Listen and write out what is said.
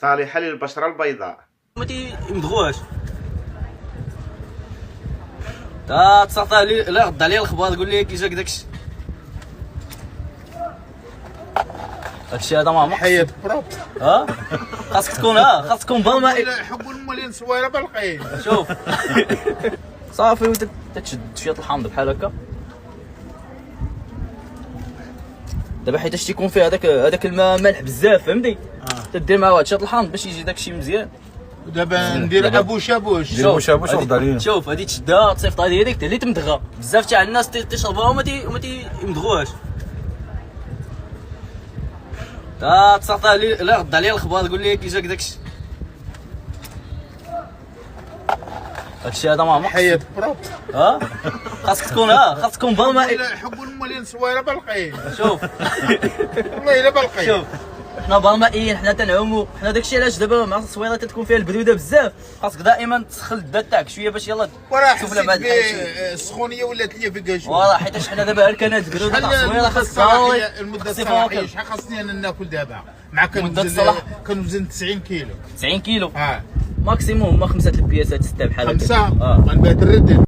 صالحة للبشرة البيضاء. ما تيمضغوهاش. تا تصاطا لي لا رد عليا الخبار تقول لي كي جاك داكشي. هادشي هذا ما حياة بروب. خاصك تكون خاصك تكون بالماء. حبوا المولين صويره بالقين. شوف صافي تتشد شويه الحامض بحال هكا. دابا حيت تيكون فيه هذاك الماء مالح بزاف فهمتي. تدير معاه واحد شويه الحامض باش يجي داكشي مزيان. دابا ندير ابو شابوش. شوف هادي تشدها تصيفط هذه هذيك اللي تمضغها. بزاف تاع الناس تيشربوها وما تيمضغوهاش. تا تصاطا لي لا رد عليا الخبار تقول لي كي جاك داكشي. هادشي هذا ما حياة بروب. خاصك تكون بالماء. حبوا المولين صويره بالقين. شوف والله الا بالقين. شوف حنا بالمائيين حنا تنعوموا حنا داكشي علاش دابا مع التصويره تتكون فيها البروده بزاف. خاصك دائما تسخن الدات تاعك شويه باش يلاه شوف لا بعد السخونيه ولات ليا فيها شويه. والله حيت حنا دابا الكنات البروده تاع التصويره خاصها المده الصلاحيه شحال خاصني انا ناكل دابا مع كنوزن 90 كيلو. 90 كيلو ماكسيموم هما 5 البياسات 6 بحال هكا. 5 من بعد الردد